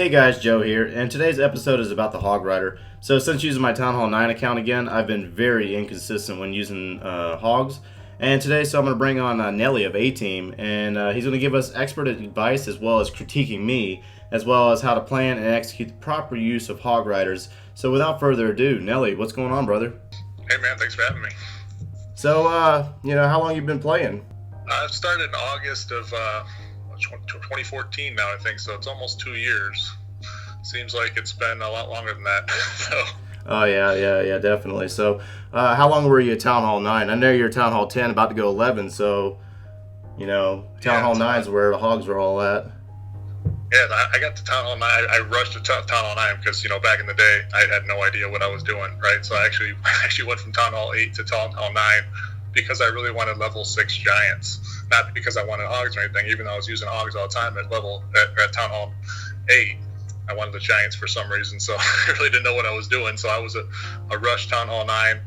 Hey guys, Joe here, and today's episode is about the Hog Rider. So since using my Town Hall 9 account again, I've been very inconsistent when using hogs. And today, so I'm going to bring on Nelly of A-Team, and he's going to give us expert advice as well as critiquing me, as well as how to plan and execute the proper use of Hog Riders. So without further ado, Nelly, what's going on, brother? Hey man, thanks for having me. So, how long you been playing? I started in August of 2014 now, I think, so it's almost 2 years. Seems like it's been a lot longer than that. So. Oh, yeah, definitely. So, how long were you at Town Hall 9? I know you're at Town Hall 10, about to go 11, so, Town Hall 9 is where the hogs were all at. Yeah, I got to Town Hall 9. I rushed to Town Hall 9 because, back in the day, I had no idea what I was doing, right? So I actually went from Town Hall 8 to Town Hall 9 because I really wanted level 6 giants. Not because I wanted hogs or anything, even though I was using hogs all the time at Town Hall 8. I wanted the giants for some reason, so I really didn't know what I was doing. So I was a rush Town Hall 9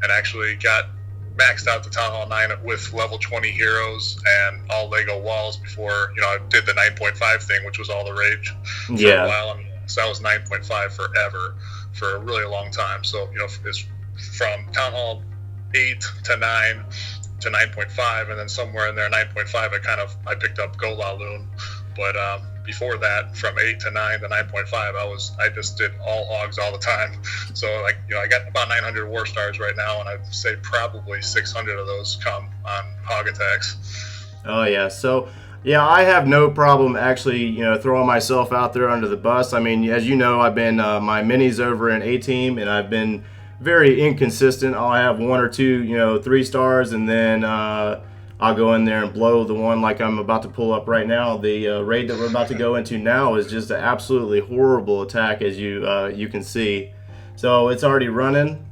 and actually got maxed out to Town Hall 9 with level 20 heroes and all Lego walls before, I did the 9.5 thing, which was all the rage for a while. So that was 9.5 forever, for a really long time. So, it's from Town Hall 8 to 9 to 9.5, and then somewhere in there, 9.5, I picked up Go La Loon. But before that, from 8 to 9 to 9.5, I just did all hogs all the time. So I got about 900 war stars right now, and I'd say probably 600 of those come on hog attacks. Oh yeah, so yeah, I have no problem actually, throwing myself out there under the bus. I mean, as you know, I've been my minis over in A-Team, and I've been very inconsistent. I'll have 1 or 2, 3 stars, and then I'll go in there and blow the one like I'm about to pull up right now. The raid that we're about to go into now is just an absolutely horrible attack, as you can see. So it's already running,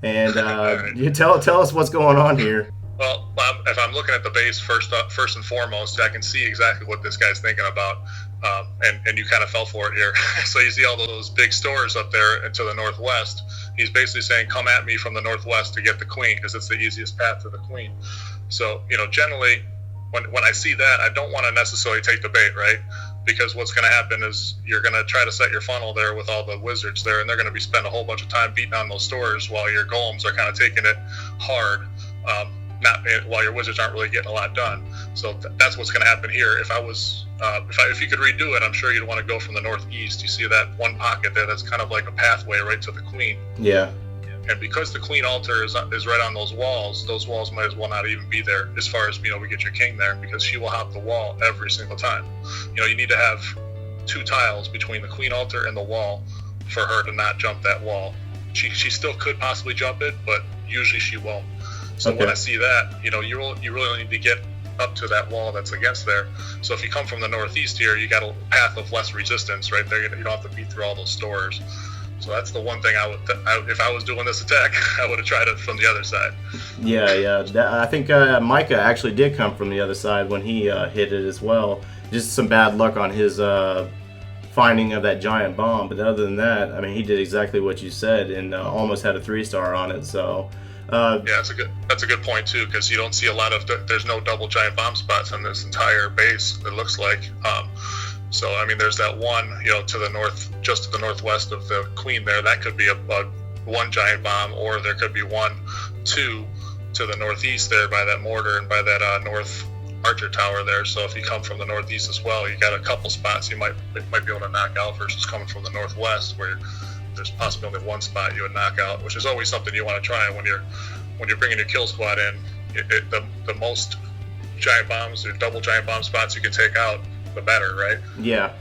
and you tell us what's going on here. Well, if I'm looking at the base first and foremost, I can see exactly what this guy's thinking about, and you kind of fell for it here. So you see all those big stores up there to the northwest. He's basically saying, come at me from the northwest to get the queen, because it's the easiest path to the queen. So, generally, when I see that, I don't want to necessarily take the bait, right? Because what's going to happen is you're going to try to set your funnel there with all the wizards there, and they're going to be spending a whole bunch of time beating on those stores while your golems are kind of taking it hard, while your wizards aren't really getting a lot done. So that's what's going to happen here. If you could redo it, I'm sure you'd want to go from the northeast. You see that one pocket there that's kind of like a pathway right to the queen. Yeah. And because the queen altar is right on those walls might as well not even be there as far as, we get your king there, because she will hop the wall every single time. You need to have 2 tiles between the queen altar and the wall for her to not jump that wall. She still could possibly jump it, but usually she won't. So When I see that, you really need to get up to that wall that's against there. So if you come from the northeast here, you got a path of less resistance right there. You don't have to beat through all those stores. So that's the one thing if I was doing this attack, I would have tried it from the other side. Yeah. I think Micah actually did come from the other side when he hit it as well. Just some bad luck on his finding of that giant bomb. But other than that, I mean, he did exactly what you said and almost had a 3-star on it. So. Yeah, that's a good point too, because you don't see a lot of there's no double giant bomb spots on this entire base. It looks like. So I mean, there's that one, to the north, just to the northwest of the queen there. That could be a one giant bomb, or there could be 1, 2 to the northeast there by that mortar and by that north archer tower there. So if you come from the northeast as well, you got a couple spots you might be able to knock out versus coming from the northwest, where there's possibly only 1 spot you would knock out, which is always something you want to try when you're bringing your kill squad in. The most giant bombs or double giant bomb spots you can take out, the better, right? Yeah.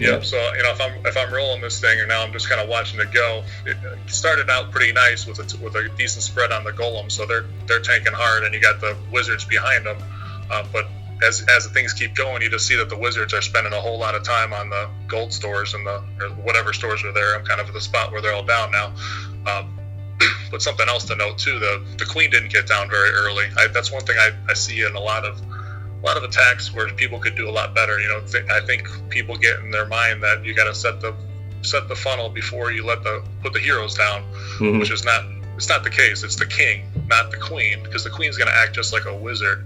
Yeah. So if I'm rolling this thing and now I'm just kind of watching it go, it started out pretty nice with a decent spread on the golem, so they're tanking hard, and you got the wizards behind them. But as the things keep going, you just see that the wizards are spending a whole lot of time on the gold stores or whatever stores are there. I'm kind of at the spot where they're all down now. But something else to note too, the queen didn't get down very early. That's one thing I see in a lot of attacks where people could do a lot better. I think people get in their mind that you got to set the funnel before you put the heroes down, which is not. It's not the case. It's the king, not the queen, because the queen's going to act just like a wizard.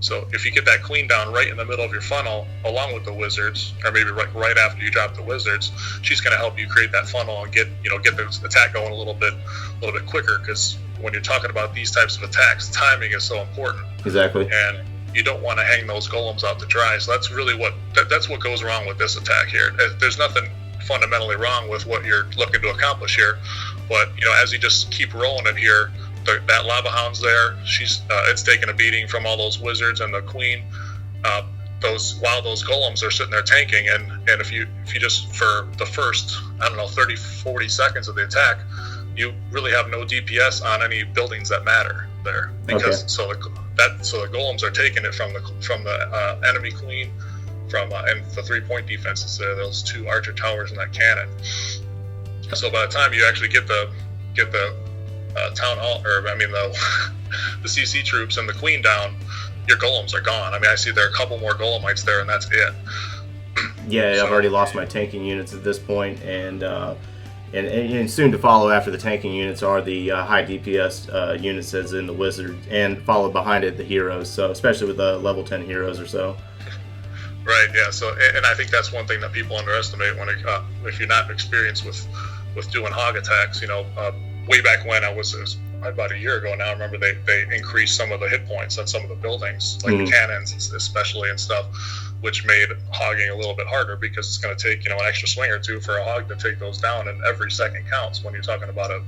So if you get that queen down right in the middle of your funnel, along with the wizards, or maybe right after you drop the wizards, she's going to help you create that funnel and get the attack going a little bit quicker. Because when you're talking about these types of attacks, timing is so important. Exactly. And you don't want to hang those golems out to dry. So that's really what goes wrong with this attack here. There's nothing fundamentally wrong with what you're looking to accomplish here, but as you just keep rolling it here, that lava hound's there. It's taking a beating from all those wizards and the queen. While those golems are sitting there tanking, and if you just, for the first 30-40 seconds of the attack, you really have no DPS on any buildings that matter there, because so the golems are taking it from the enemy queen, and the 3-point defenses there, those 2 archer towers and that cannon. So by the time you actually get the town hall, the CC troops and the queen down, your golems are gone. I see there are a couple more golemites there, and that's it. Yeah, I've already lost my tanking units at this point, and soon to follow after the tanking units are the high DPS units, as in the wizard, and followed behind it the heroes. So especially with the level 10 heroes or so. Right. Yeah. So, and I think that's one thing that people underestimate if you're not experienced with doing hog attacks. Way back when it was about a year ago now, I remember they increased some of the hit points on some of the buildings, like the cannons especially and stuff, which made hogging a little bit harder, because it's going to take an extra swing or two for a hog to take those down, and every second counts when you're talking about a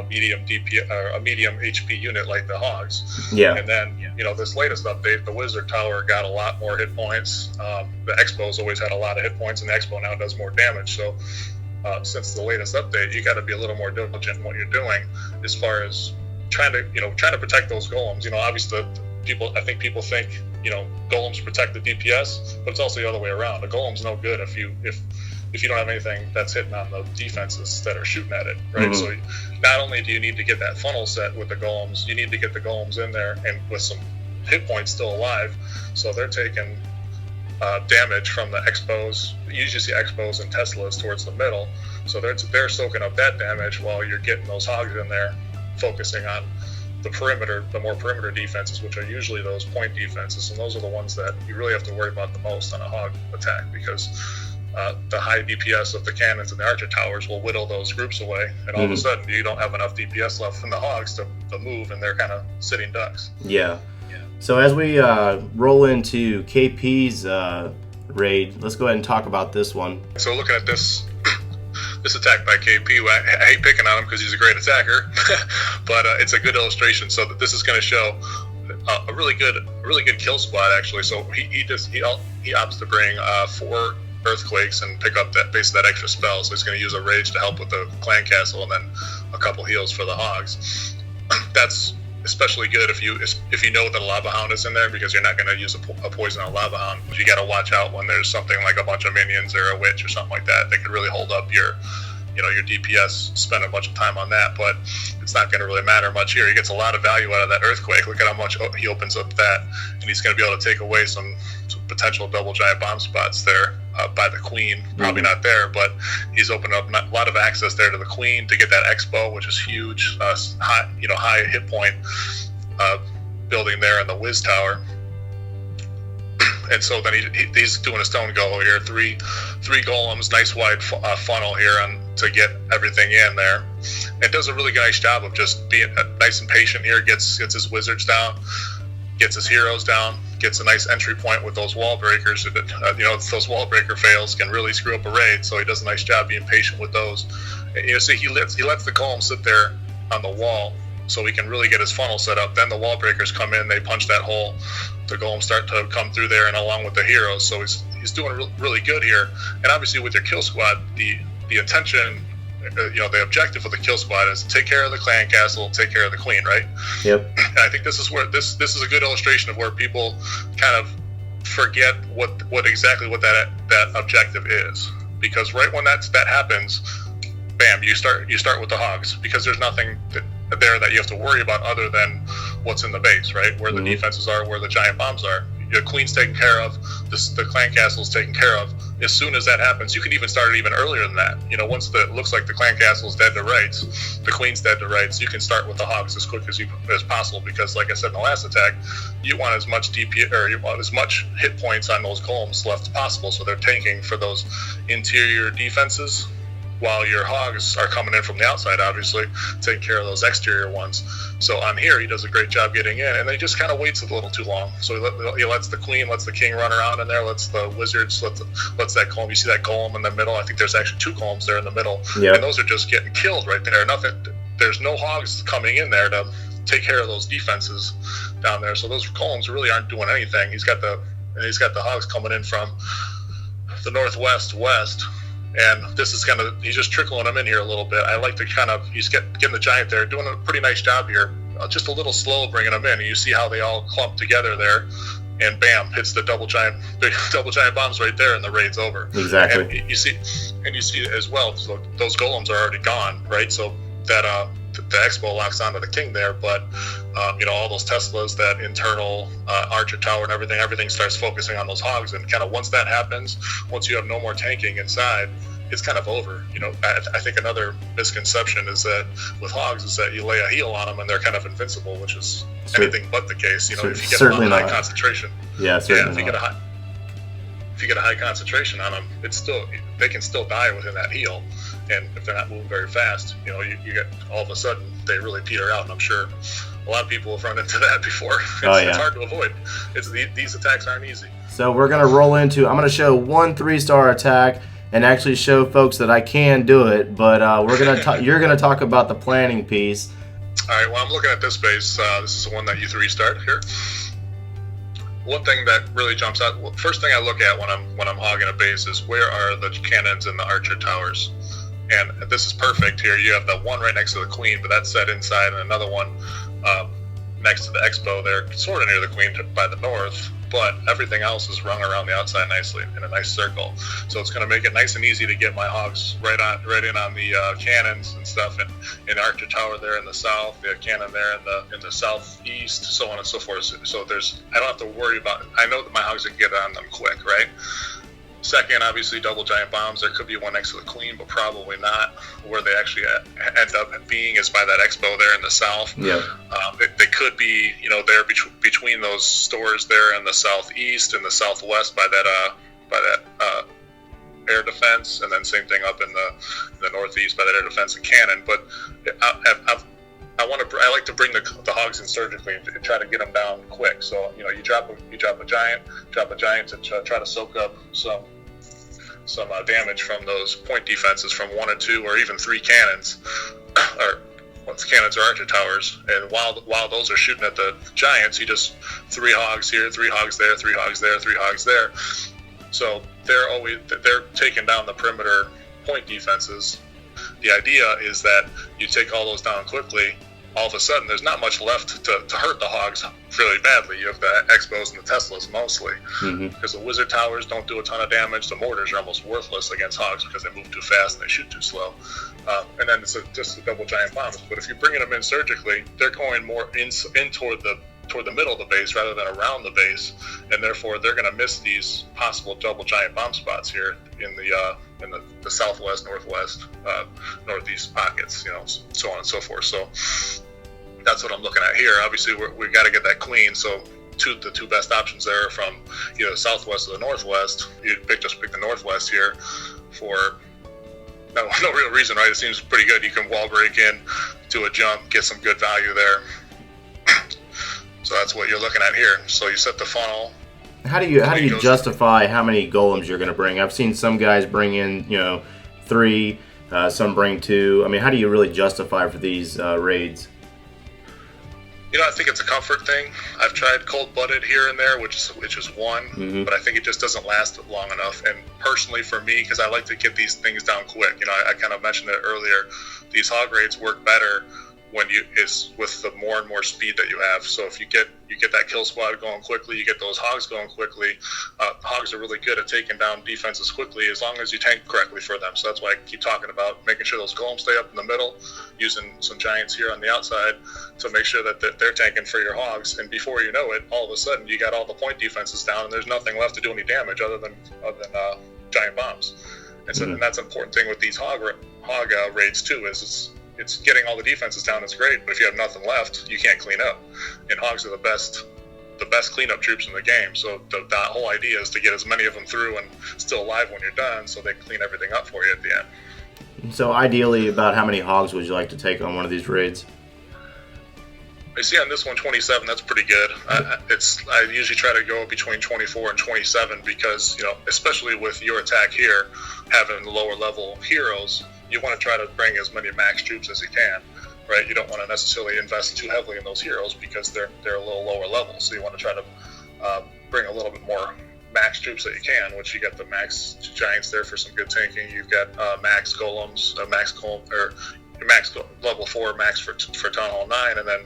medium DP or a medium HP unit like the hogs. Yeah. And then this latest update, the wizard tower got a lot more hit points. The Expo's always had a lot of hit points, and the Expo now does more damage. So since the latest update, you got to be a little more diligent in what you're doing as far as trying to protect those golems. Obviously I think people think golems protect the DPS, but it's also the other way around. The golem's no good if you don't have anything that's hitting on the defenses that are shooting at it, right? So not only do you need to get that funnel set with the golems, you need to get the golems in there and with some hit points still alive, so they're taking damage from the Expos. You usually see Expos and Teslas towards the middle, so they're soaking up that damage while you're getting those hogs in there, focusing on the more perimeter defenses, which are usually those point defenses, and those are the ones that you really have to worry about the most on a hog attack, because the high DPS of the cannons and the archer towers will whittle those groups away, and all of a sudden you don't have enough DPS left in the hogs to move, and they're kind of sitting ducks. Yeah. So as we roll into KP's raid, let's go ahead and talk about this one. So looking at this attack by KP, I hate picking on him because he's a great attacker, but it's a good illustration. So that this is going to show a really good kill squad actually. So he opts to bring 4 earthquakes and pick up that extra spell. So he's going to use a rage to help with the clan castle, and then a couple heals for the hogs. That's especially good if you know that a lava hound is in there, because you're not going to use a poison on a lava hound. You got to watch out when there's something like a bunch of minions or a witch or something like that. They could really hold up your DPS, spend a bunch of time on that, but it's not going to really matter much here. He gets a lot of value out of that earthquake. Look at how much he opens up that, and he's going to be able to take away some potential double giant bomb spots there by the queen. Probably not there, but he's opened up a lot of access there to the queen to get that Expo, which is huge, high hit point building there in the Wiz Tower. And so then he's doing a stone go here, three golems, nice wide funnel here to get everything in there. It does a really nice job of just being nice and patient here. Gets his wizards down, gets his heroes down, gets a nice entry point with those wall breakers. Those wall breaker fails can really screw up a raid. So he does a nice job being patient with those. See, he lets the golem sit there on the wall, so he can really get his funnel set up. Then the wall breakers come in, they punch that hole. The golems start to come through there, and along with the heroes. So he's doing really good here. And obviously with your kill squad, the intention, the objective of the kill squad is to take care of the clan castle, take care of the queen, right? Yep. And I think this is where this is a good illustration of where people kind of forget what exactly that objective is, because right when that happens, bam, you start with the hogs, because there's nothing there that you have to worry about other than what's in the base, right? Where the defenses are, where the giant bombs are. your queen's taken care of, the clan castle is taken care of. As soon as that happens, you can even start it even earlier than that. Once it looks like the clan castle is dead to rights, the queen's dead to rights, you can start with the hogs as quick as possible, because like I said in the last attack, you want as much DP, or you want as much hit points on those golems left as possible, so they're tanking for those interior defenses, while your hogs are coming in from the outside, obviously, taking care of those exterior ones. So on here, he does a great job getting in, and then he just kind of waits a little too long. So he lets the queen, lets the king run around in there, lets the wizards, lets that golem. You see that golem in the middle? I think there's actually 2 golems there in the middle, yep. And those are just getting killed right there. There's no hogs coming in there to take care of those defenses down there. So those golems really aren't doing anything. He's got the hogs coming in from the northwest, west. And this is he's just trickling them in here a little bit. I like to he's getting the giant there, doing a pretty nice job here. Just a little slow bringing them in. And you see how they all clump together there, and bam, hits the big double giant bombs right there, and the raid's over. Exactly. And you see as well, so those golems are already gone, right? So that the expo locks onto the king there, but all those Teslas, that internal archer tower and everything starts focusing on those hogs, and once that happens, once you have no more tanking inside, it's kind of over. I think another misconception is that with hogs is that you lay a heal on them and they're kind of invincible, which is anything but the case. If you get them on high concentration, if you get a high concentration on them, they can still die within that heal. And if they're not moving very fast, you get all of a sudden they really peter out. And I'm sure a lot of people have run into that before. It's hard to avoid. These attacks aren't easy. So we're going to roll into, I'm going to show 1 3-star attack and actually show folks that I can do it. But you're going to talk about the planning piece. All right. Well, I'm looking at this base. This is the one that you 3-starred here. One thing that really jumps out, first thing I look at when I'm hogging a base is where are the cannons and the archer towers. And this is perfect here. You have the one right next to the queen, but that's set inside, and another one next to the expo there, sort of near the queen by the north. But everything else is rung around the outside nicely in a nice circle. So it's going to make it nice and easy to get my hogs right in on the cannons and stuff, and archer tower there in the south, the cannon there in the southeast, so on and so forth. So I don't have to worry about it. I know that my hogs can get on them quick, right? Second, obviously, double giant bombs. There could be one next to the queen, but probably not. Where they actually end up being is by that expo there in the south. Yeah. They could be, there between those stores there in the southeast and the southwest by that air defense, and then same thing up in the northeast by that air defense and cannon. But I like to bring the hogs in surgically and try to get them down quick. So you drop a giant to try to soak up some damage from those point defenses from 1 or 2 or even 3 cannons, or cannons or archer towers. And while those are shooting at the giants, you just 3 hogs here, 3 hogs there, 3 hogs there, 3 hogs there. So they're taking down the perimeter point defenses. The idea is that you take all those down quickly. All of a sudden, there's not much left to hurt the hogs really badly. You have the expos and the Teslas mostly, because the wizard towers don't do a ton of damage. The mortars are almost worthless against hogs because they move too fast and they shoot too slow. And then it's just the double giant bombs. But if you're bringing them in surgically, they're going more in toward the middle of the base rather than around the base, and therefore they're going to miss these possible double giant bomb spots here in the southwest, northwest, northeast pockets, so on and so forth. So that's what I'm looking at here. Obviously, we've got to get that clean. So the 2 best options there are from either the southwest or the northwest. You just pick the northwest here for no real reason, right? It seems pretty good. You can wall break in, do a jump, get some good value there. So that's what you're looking at here. So you set the funnel. How do you justify how many golems you're going to bring? I've seen some guys bring in 3, some bring 2. I mean, how do you really justify for these raids? I think it's a comfort thing. I've tried cold-blooded here and there, which is 1, but I think it just doesn't last long enough. And personally for me, because I like to get these things down quick, I kind of mentioned it earlier, these hog raids work better is with the more and more speed that you have. So if you get that kill squad going quickly, you get those hogs going quickly. Hogs are really good at taking down defenses quickly as long as you tank correctly for them. So that's why I keep talking about making sure those golems stay up in the middle, using some giants here on the outside to make sure that they're tanking for your hogs. And before you know it, all of a sudden you got all the point defenses down, and there's nothing left to do any damage other than giant bombs. And so and that's an important thing with these hog raids too. Is it's getting all the defenses down is great, but if you have nothing left, you can't clean up. And hogs are the best cleanup troops in the game. So the whole idea is to get as many of them through and still alive when you're done, so they clean everything up for you at the end. So ideally, about how many hogs would you like to take on one of these raids? I see on this one 27. That's pretty good. I usually try to go between 24 and 27 because, you know, especially with your attack here, having lower level heroes, you want to try to bring as many max troops as you can, right? You don't want to necessarily invest too heavily in those heroes because they're a little lower level. So you want to try to bring a little bit more max troops that you can, which you got the max giants there for some good tanking. You've got max golems, max level 4 max for Town Hall 9, and then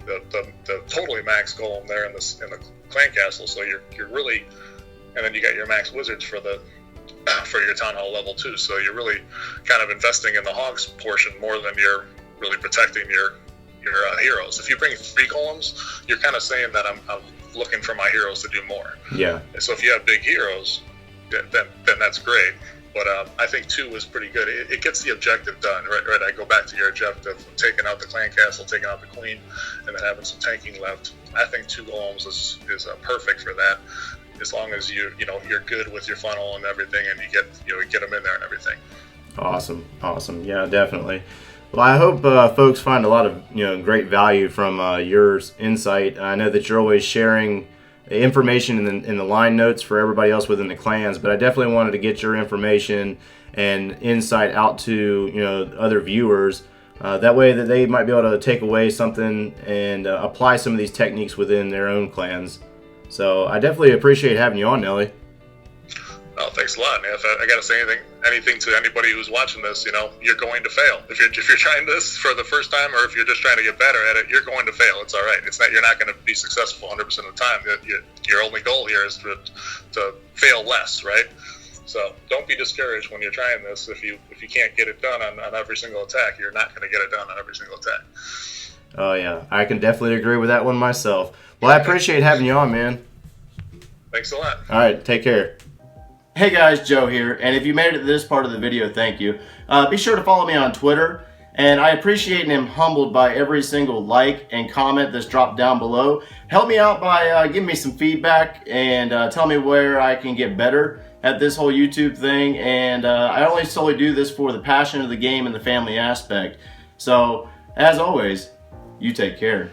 the totally max golem there in the clan castle. So you're really, and then you got your max wizards for your Town Hall level 2. So you're really kind of investing in the hogs portion more than you're really protecting your heroes. If you bring 3 golems, you're kind of saying that I'm looking for my heroes to do more. Yeah. And so if you have big heroes, then that's great. But I think 2 is pretty good. It gets the objective done, right? I go back to your objective, taking out the clan castle, taking out the queen, and then having some tanking left. I think 2 golems is perfect for that, as long as you're good with your funnel and everything, and you get them in there and everything. Awesome. Yeah, definitely. Well, I hope folks find a lot of great value from your insight. I know that you're always sharing information in the line notes for everybody else within the clans, but I definitely wanted to get your information and insight out to other viewers. That way that they might be able to take away something and apply some of these techniques within their own clans. So I definitely appreciate having you on, Nelly. Oh, thanks a lot, man. If I got to say anything to anybody who's watching this, you're going to fail. If you're trying this for the first time, or if you're just trying to get better at it, you're going to fail. It's all right. You're not going to be successful 100% of the time. Your only goal here is to fail less, right? So don't be discouraged when you're trying this. If you can't get it done on every single attack, you're not going to get it done on every single attack. Oh yeah, I can definitely agree with that one myself. Well, I appreciate having you on, man. Thanks a lot. All right, take care. Hey guys, Joe here, and if you made it to this part of the video, thank you. Be sure to follow me on Twitter, and I appreciate and am humbled by every single like and comment that's dropped down below. Help me out by giving me some feedback and tell me where I can get better at this whole YouTube thing. And I only solely do this for the passion of the game and the family aspect. So, as always, you take care.